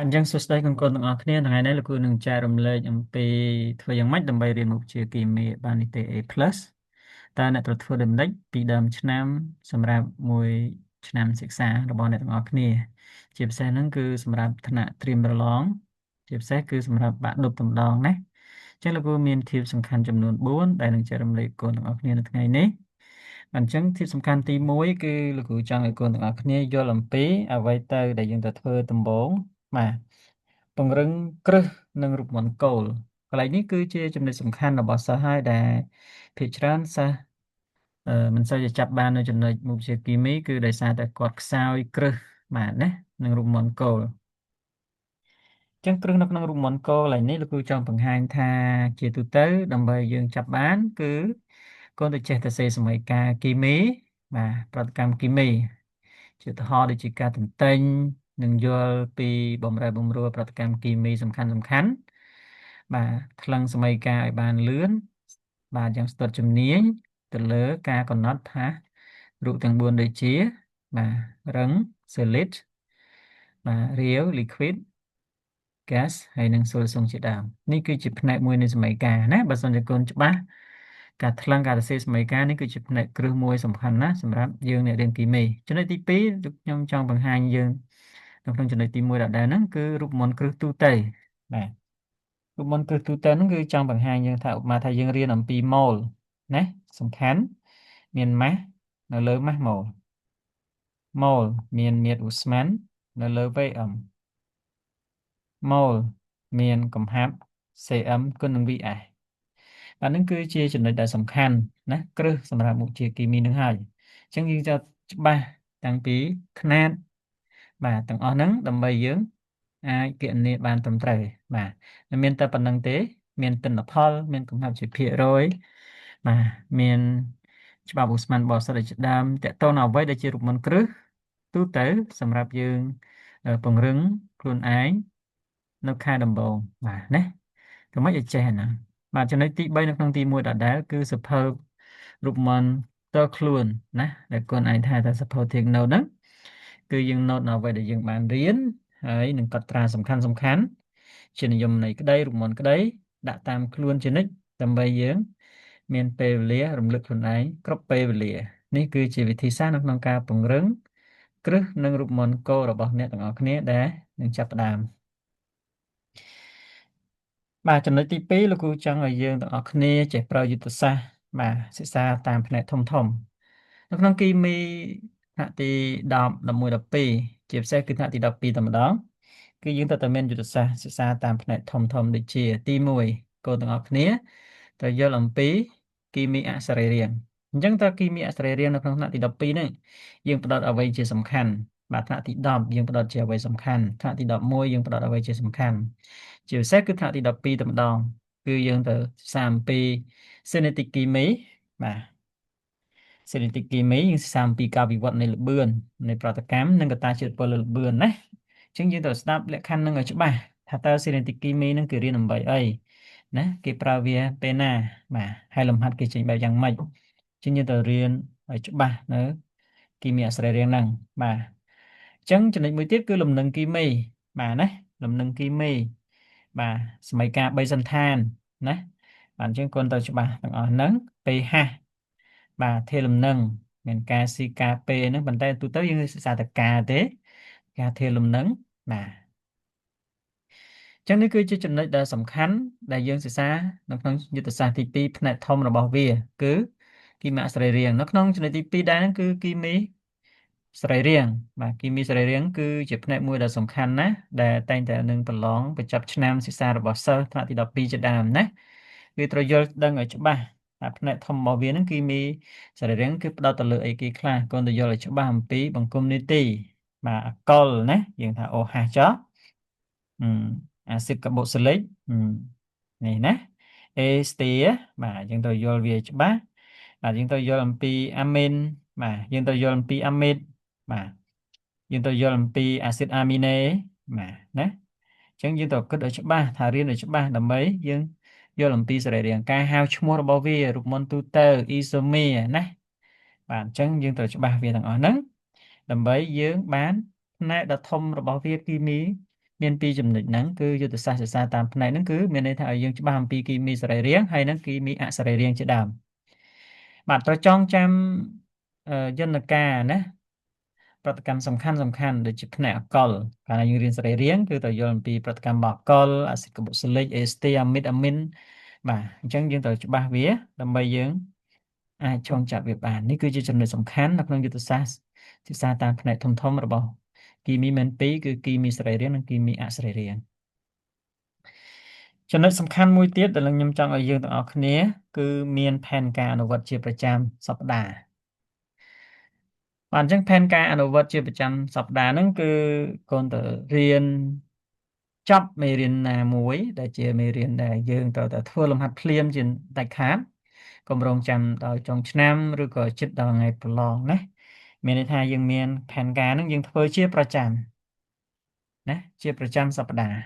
អញ្ចឹងសួស្តីកូនៗទាំងអស់គ្នាថ្ងៃនេះលោកគ្រូនឹងចែករំលែកអំពីធ្វើយ៉ាងម៉េចដើម្បីរៀនមុខវិជ្ជាគីមីបាននីតិ A+ តើអ្នកត្រូវធ្វើដូចម្តេចពីដើមឆ្នាំសម្រាប់មួយឆ្នាំសិក្សារបស់អ្នកទាំងអស់គ្នាជាពិសេសហ្នឹងគឺសម្រាប់ថ្នាក់ត្រៀមប្រឡងជាពិសេសគឺសម្រាប់បាក់ឌុបតែម្ដងណាអញ្ចឹងលោកគ្រូមានធៀបសំខាន់ចំនួន4ដែលនឹងចែករំលែកកូនទាំងអស់គ្នានៅថ្ងៃនេះអញ្ចឹងធៀបសំខាន់ទី1គឺលោកគ្រូចង់ឲ្យកូនទាំងអស់គ្នាយល់អំពីអ្វីទៅដែលយើងត្រូវធ្វើដំបូងបាទពង្រឹងគ្រឹះនិងរូបមន្តគោលកន្លែងនេះគឺជាចំណុចសំខាន់របស់សិស្សហើយដែលភាគច្រើនសិស្សមិនសូវជាចាប់បាននៅចំណុចមុខវិជ្ជាគីមីគឺដោយសារតែគាត់ខ្សោយគ្រឹះបាទណានិងរូបមន្តគោលចឹងគ្រឹះនៅក្នុងរូបមន្តគោលកន្លែងនេះលោកគ្រូចង់បង្ហាញថាជាទូទៅដើម្បីយើងចាប់បានគឺកូនទៅចេះតែសេសមីការគីមីបាទប្រតិកម្មគីមីជាឧទាហរណ៍ដូចជាការទន្ទិញនិងយល់ពីបម្រែបម្រួលប្រតិកម្មគីមីសំខាន់បាទថ្លឹងសមីការឲ្យបានលឿនបាទយ៉ាងស្ទាត់ជំនាញទៅលើការកំណត់ថារូបទាំង4ដូចជាបាទរឹង solid បាទរាវ liquid gas ហើយនិងសូលសុងជាដើមនេះគឺជាផ្នែកមួយនៃសមីការណាបើសិនជាកូនច្បាស់ការថ្លឹងការសរសេរសមីការនេះគឺជាផ្នែកគ្រឹះមួយសំខាន់ណាស់សម្រាប់យើងអ្នករៀនគីមីចំណុចទី2ខ្ញុំចង់បង្ហាញយើងនៅក្នុងចំណុចទី1ដដែលហ្នឹងគឺរូបមន្តគ្រឹះទូទៅបាទរូបមន្តគ្រឹះទូទៅហ្នឹងគឺចង់បង្ហាញយើងថាឧបមាថាយើងរៀនអំពីម៉ូលណាសំខាន់មានម៉ាស់នៅលើម៉ាស់ម៉ូលមានមាត្រាឧស្ម័ននៅលើ VM ម៉ូលមានកំហាប់ cm គុណនឹង vs បាទនឹងគឺជាចំណុចដែលសំខាន់ណាគ្រឹះសម្រាប់មុខវិជ្ជាគីមីនឹងហើយអញ្ចឹងយើងจะច្បាស់តាំងពីຂ្នាតបាទទាំងអស់ហ្នឹងដើម្បីយើងអាចគណនាបានត្រឹមត្រូវបាទមិនមានតែប៉ុណ្្នឹងទេមានទិន្នផលមានកំហាប់ជាភាគរយបាទមានច្បាប់ឧស្ម័នបរិសុទ្ធជាដើមតកតទៅអ្វីដែលជារូបមន្តគ្រឹះទូទៅសម្រាប់យើងពង្រឹងខ្លួនឯងនៅខែដំបូងបាទណាក៏មិនឲ្យចេះណាបាទចំណុចទី3នៅក្នុងទី1ដដែលគឺសភៅរូបមន្តផ្ទាល់ខ្លួនណាដែលខ្លួនឯងថាសភៅ take note ហ្នឹងគឺយើង note នៅអ្វីដែលយើងបានរៀនហើយនឹងកត់ត្រាសំខាន់ជានិយមន័យក្តីរូបមន្តក្តីដាក់តាមខ្លួនជានិច្ចដើម្បីយើងមានពេលវេលារំលឹកខ្លួនឯងគ្រប់ពេលវេលានេះគឺជាវិធីសាស្ត្រនៅក្នុងការពង្រឹងគ្រឹះនិងរូបមន្តគោលរបស់អ្នកទាំងអស់គ្នាដែលនឹងចាប់ផ្ដើមបាទចំណុចទី2លោកគ្រូចង់ឲ្យយើងទាំងអស់គ្នាចេះប្រើយុទ្ធសាស្ត្របាទសិក្សាតាមផ្នែកធំនៅក្នុងគីមីថ្នាក់ទី10 11 12ជាពិសេសគឺថ្នាក់ទី12តែម្ដងគឺយើងត្រូវតែមានយុទ្ធសាស្ត្រសិក្សាតាមផ្នែកធំដូចជាទី1កូនទាំងអស់គ្នាត្រូវយល់អំពីគីមីអសរីរាង្គអញ្ចឹងតើគីមីអសរីរាង្គនៅក្នុងថ្នាក់ទី12នេះយើងផ្ដោតអ្វីជាសំខាន់បាទថ្នាក់ទី10យើងផ្ដោតជាអ្វីសំខាន់ថ្នាក់ទី11យើងផ្ដោតអ្វីជាសំខាន់ជាពិសេសគឺថ្នាក់ទី12តែម្ដងគឺយើងទៅសិក្សាអំពី Genetic គីមីបាទសេរីតិចគីមីយើងសិក្សាអំពីការវិវត្តនៃល្បឿននៃប្រតិកម្មនិងកត្តាជាតិពលលើល្បឿនណាអញ្ចឹងយើងត្រូវស្ដាប់លក្ខខណ្ឌនឹងឲ្យច្បាស់ថាតើសេរីតិចគីមីនឹងគេរៀនដើម្បីអីណាគេប្រើវាពេលណាបាទហើយលំហាត់គេចេញបែបយ៉ាងម៉េចអញ្ចឹងយើងត្រូវរៀនឲ្យច្បាស់នៅគីមីអសរីរាង្គហ្នឹងបាទអញ្ចឹងចំណុចមួយទៀតគឺលំនឹងគីមីបាទណាលំនឹងគីមីបាទសមីការ3សន្តានណាបាទអញ្ចឹងកូនត្រូវច្បាស់ទាំងអស់ហ្នឹងpH បាទធាតុលំនឹងមានការស៊ីការពេហ្នឹងប៉ុន្តែទូទៅយើងសិក្សាតែការទេការធាតុលំនឹងបាទអញ្ចឹងនេះគឺជាចំណុចដែលសំខាន់ដែលយើងសិក្សានៅក្នុងយុទ្ធសាស្ត្រទី2ផ្នែកធំរបស់វាគឺគីមីសរីរាង្គនៅក្នុងចំណុចទី2ដែរហ្នឹងគឺគីមីសរីរាង្គបាទគីមីសរីរាង្គគឺជាផ្នែកមួយដ៏សំខាន់ណាស់ដែលតែងតែនឹងប្រឡងបញ្ចប់ឆ្នាំសិក្សារបស់សិស្សថ្នាក់ទី12ជាដើមណាវាត្រូវយល់ដឹងឲ្យច្បាស់តែផ្នែកធំរបស់វាហ្នឹងគីមីសរីរាង្គគឺផ្ដោតទៅលើអីគេខ្លះកូនទៅយល់ឲ្យច្បាស់អំពីបង្គំនីតិបាទអាកុលណាយើងថា OH ចុះអាស៊ីតកាបូសិលិកនេះណាអេស្ទីបាទយើងត្រូវយល់វាច្បាស់បាទយើងត្រូវយល់អំពីអាមីនបាទយើងត្រូវយល់អំពីអាមីតបាទយើងត្រូវយល់អំពីអាស៊ីតអាមីណេបាទណាអញ្ចឹងយើងត្រូវគិតឲ្យច្បាស់ថារៀនឲ្យច្បាស់ដើម្បីយើងយល់អំពីសរីរាង្គការហៅឈ្មោះរបស់វារូបមន្តទូទៅអ៊ីសូមេណាបាទអញ្ចឹងយើងត្រូវច្បាស់វាទាំងអស់ហ្នឹងដើម្បីយើងបានផ្នែកដ៏ធំរបស់វាគីមី មានពីរចំណុចហ្នឹងគឺយុទ្ធសាស្ត្រសិក្សាតាមផ្នែកហ្នឹងគឺមានន័យថាឲ្យយើងច្បាស់អំពីគីមីសរីរាង្គហើយនិងគីមីអសរីរាង្គជាដើមបាទត្រូវចងចាំយន្តការណាប្រតិកម្មសំខាន់ដូចជាផ្នែកអកុលកាលណាយើងរៀនសរីរាង្គគឺត្រូវយល់អំពីប្រតិកម្មរបស់អកុលអាស៊ីតកាបូស៊ីលិកអេស្ទេអាមីតបាទអញ្ចឹងយើងត្រូវច្បាស់វាដើម្បីយើងអាចចងចាំវាបាននេះគឺជាចំណុចសំខាន់នៅក្នុងយុទ្ធសាស្ត្រសិក្សាតាមផ្នែកធំរបស់គីមីមានពីរគឺគីមីសរីរាង្គនិងគីមីអសរីរាង្គចំណុចសំខាន់មួយទៀតដែលខ្ញុំចង់ឲ្យយើងទាំងអស់គ្នាគឺមានផែនការអនុវត្តជាប្រចាំសប្តាហ៍បាទអញ្ចឹងផែនការអនុវត្តជាប្រចាំសប្តាហ៍ហ្នឹងគឺកូនទៅរៀនចប់មេរៀនណាមួយដែលជាមេរៀនដែលយើងត្រូវតែធ្វើលំហាត់ភ្លាមជាដាច់ខាតកុំរងចាំដល់ចុងឆ្នាំឬក៏ជិតដល់ថ្ងៃប្រឡងណាមានន័យថាយើងមានផែនការហ្នឹងយើងធ្វើជាប្រចាំណាជាប្រចាំសប្តាហ៍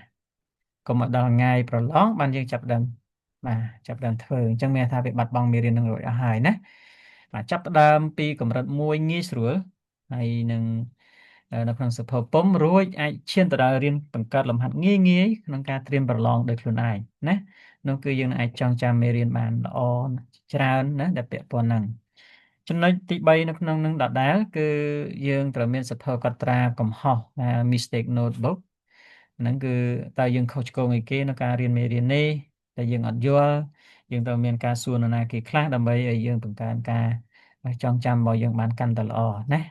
កុំមកដល់ថ្ងៃប្រឡងបានយើងចាប់ផ្ដើមបាទចាប់ផ្ដើមធ្វើអញ្ចឹងមានថាវាបាត់បង់មេរៀននឹងរួចអស់ហើយណាបាទចាប់ផ្ដើមពីកម្រិតមួយងាយស្រួលហើយនឹងនៅក្នុងសភៅពុំរួចអាចឈានទៅដល់រៀនបង្កើតលំហាត់ងាយក្នុងការត្រៀមប្រឡងដោយខ្លួនឯងណានោះគឺយើងអាចចងចាំមេរៀនបានល្អច្រើនណាដែលពាក់ព័ន្ធហ្នឹងចំណុចទី3នៅក្នុងនឹងដដែលគឺយើងត្រូវមានសភៅកត់ត្រាកំហុស mistake notebook ហ្នឹងគឺតើយើងខុសឆ្គងអីគេនៅការរៀនមេរៀននេះតែយើងអត់យល់យើងត្រូវមានការសួរនរណាគេខ្លះដើម្បីឲ្យយើងបង្កើនការចងចាំរបស់យើងបានកាន់តែល្អណា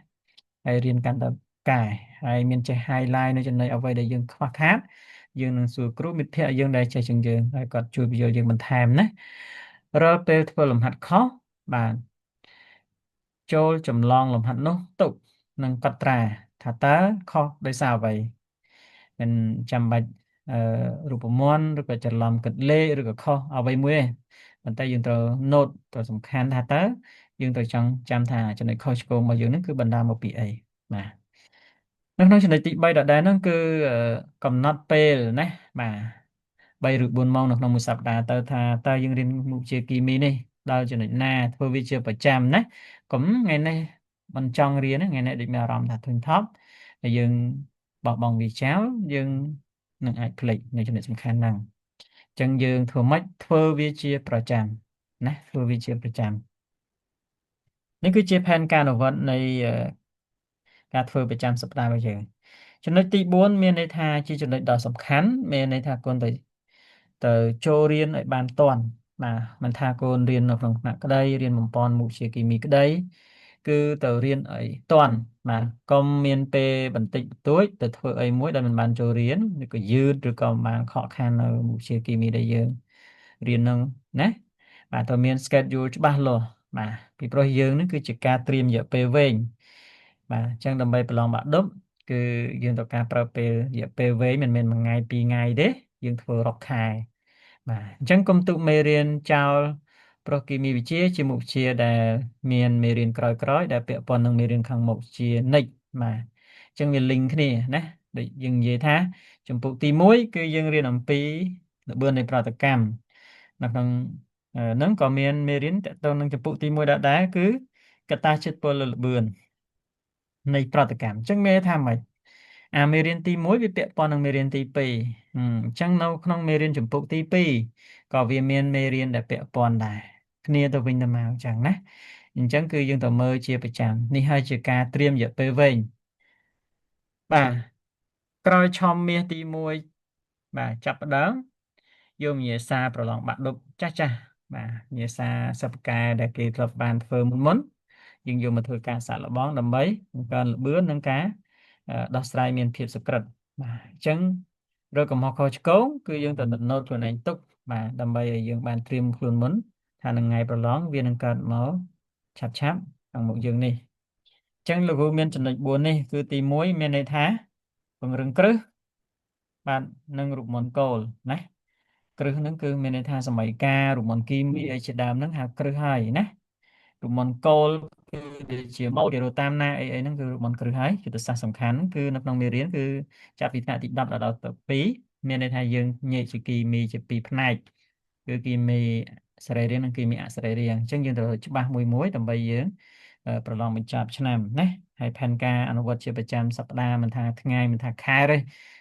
ហើយរៀនកាន់តែកែហើយមានចេះ highlight នៅចំណុចអ្វីដែលយើងខ្វះខាតយើងនឹងសួរគ្រូមិត្តភ័ក្តិយើងដែលចេះជាងយើងហើយគាត់ជួយបញ្យល់យើងបន្ថែមណារាល់ពេលធ្វើលំហាត់ខុសបាទចូលចម្លងលំហាត់នោះទុកនិងកត់ត្រាថាតើខុសដោយសារអ្វីមិនចាំបាច់រូបមន្តឬក៏ច្រឡំគិតលេខឬក៏ខុសអ្វីមួយទេប៉ុន្តែយើងត្រូវ note ទៅសំខាន់ថាតើយើងត្រូវចងចាំថាចំណុចខុសឆ្គងរបស់យើងនឹងគឺបណ្ដាលមកពីអីបាទនៅក្នុងចំណុចទី3ដដែលហ្នឹងគឺកំណត់ពេលណាបាទ3ឬ4ម៉ោងនៅក្នុងមួយសប្តាហ៍តើយើងរៀនមុខវិជ្ជាគីមីនេះដល់ចំណុចណាធ្វើវាជាប្រចាំណាកុំថ្ងៃនេះមិនចង់រៀនថ្ងៃនេះដូចមានអារម្មណ៍ថាធុញថប់ហើយយើងបោះបង់វាចោលយើងនឹងអាចភ្លេចនៅចំណុចសំខាន់ហ្នឹងអញ្ចឹងយើងធ្វើម៉េចធ្វើវាជាប្រចាំណាធ្វើវាជាប្រចាំនេះគឺជាផែនការអនុវត្តនៃការធ្វើប្រចាំសប្តាហ៍របស់យើងចំណុចទី4មានន័យថាជាចំណុចដ៏សំខាន់មានន័យថាកូនទៅចូលរៀនឲ្យបានតន់បាទមិនថាកូនរៀននៅក្នុងថ្នាក់ក្តីរៀនបំពេន់មុខវិជ្ជាគីមីក្តីគឺទៅរៀនឲ្យតន់បាទកុំមានពេលបន្តិចបន្តួចទៅធ្វើអីមួយដែលមិនបានចូលរៀនឬក៏យឺតឬក៏មិនបានខកខាននៅមុខវិជ្ជាគីមីដែលយើងរៀននឹងណាបាទត្រូវមាន schedule ច្បាស់លាស់បាទពីព្រោះយើងនឹងគឺជាការត្រៀមរយៈពេលវែងបាទអញ្ចឹងដើម្បីប្រឡងបាក់ឌុបគឺយើងត្រូវការប្រើពេលរយៈពេលវែងមិនមែនមួយថ្ងៃពីរថ្ងៃទេយើងធ្វើរាប់ខែបាទអញ្ចឹងកុំទុកមេរៀនចោលព្រោះគីមីវិទ្យាជាមុខវិជ្ជាដែលមានមេរៀនក្រោយៗដែលពាក់ព័ន្ធនឹងមេរៀនខាងមុខជានិច្ចបាទអញ្ចឹងវា link គ្នាណាដូចយើងនិយាយថាជំពូកទី1គឺយើងរៀនអំពីល្បឿននៃប្រតិកម្មនៅក្នុងហ្នឹងក៏មានមេរៀនតកតងនឹងជំពូកទី1ដែរគឺកត្តាជាតិពុលលើល្បឿននៃប្រតិកម្មអញ្ចឹងមានថាម៉េចមេរៀនទី1វាពាក់ព័ន្ធនឹងមេរៀនទី2អញ្ចឹងនៅក្នុងមេរៀនជំពូកទី2ក៏វាមានមេរៀនដែលពាក់ព័ន្ធដែរគ្នាទៅវិញទៅមកអញ្ចឹងណាអញ្ចឹងគឺយើងត្រូវមើលជាប្រចាំនេះហើយជាការត្រៀមរយៈពេលវែងបាទក្រោយឆមាសទី1បាទចាប់ផ្ដើមយកវិញ្ញាសាប្រឡងបាក់ឌុបចាស់បាទវិញ្ញាសាសិប្បការដែលគេធ្លាប់បានធ្វើមុនយើងយកមកធ្វើការសាកល្បងដើម្បីបង្កើនល្បឿននិងការដោះស្រាយមានភាពសុក្រឹតបាទអញ្ចឹងរកកំហុសខុសឆ្គងគឺយើងត្រូវ note ខ្លួនឯងទុកបាទដើម្បីឲ្យយើងបានត្រៀមខ្លួនមុនថានឹងថ្ងៃប្រឡងវានឹងកើតមកឆាប់ខាងមុខយើងនេះអញ្ចឹងលោកគ្រូមានចំណុច4នេះគឺទី1មានន័យថាពង្រឹងគ្រឹះបាទនិងរូបមន្តគោលណាគ្រឹះហ្នឹងគឺមានន័យថាសម័យកាលរូបមន្តគីមីអីជាដើមហ្នឹងហៅគ្រឹះហើយណារូបមន្តគោលគឺដូចជាម៉ូដគេរកតាមណាអីហ្នឹងគឺរូបមន្តគ្រឹះហើយយុទ្ធសាស្ត្រសំខាន់គឺនៅក្នុងមេរៀនគឺចាប់ពីថ្នាក់ទី10ដល់ទៅ2មានន័យថាយើងញែកជាគីមីជា2ផ្នែកគឺគីមីសរីរាង្គនិងគីមីអសរីរាង្គអញ្ចឹងយើងត្រូវច្បាស់មួយដើម្បីយើងប្រឡងបញ្ចប់ឆ្នាំណា ហើយផែនការអនុវត្តជាប្រចាំសប្តាហ៍មិនថាថ្ងៃមិនថាខែទេ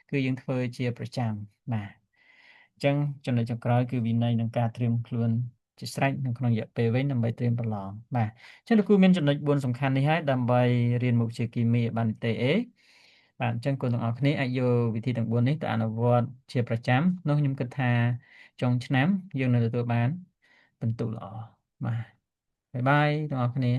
គឺយើងធ្វើជាប្រចាំបាទអញ្ចឹងចំណុចចុងក្រោយគឺវិន័យនិងការត្រៀមខ្លួនជាស្រេចនៅក្នុងរយៈពេលវែងដើម្បីត្រៀមប្រឡងបាទអញ្ចឹងលោកគ្រូមានចំណុច4សំខាន់នេះហើយដើម្បីរៀនមុខវិជ្ជាគីមីឲ្យបានទេអេបាទអញ្ចឹងកូនទាំងអស់គ្នាអាចយកវិធីទាំង4នេះទៅអនុវត្តជាប្រចាំនោះខ្ញុំគិតថាចុងឆ្នាំយើងនឹងទទួលបានពិន្ទុល្អបាទបាយបាយទាំងអស់គ្នា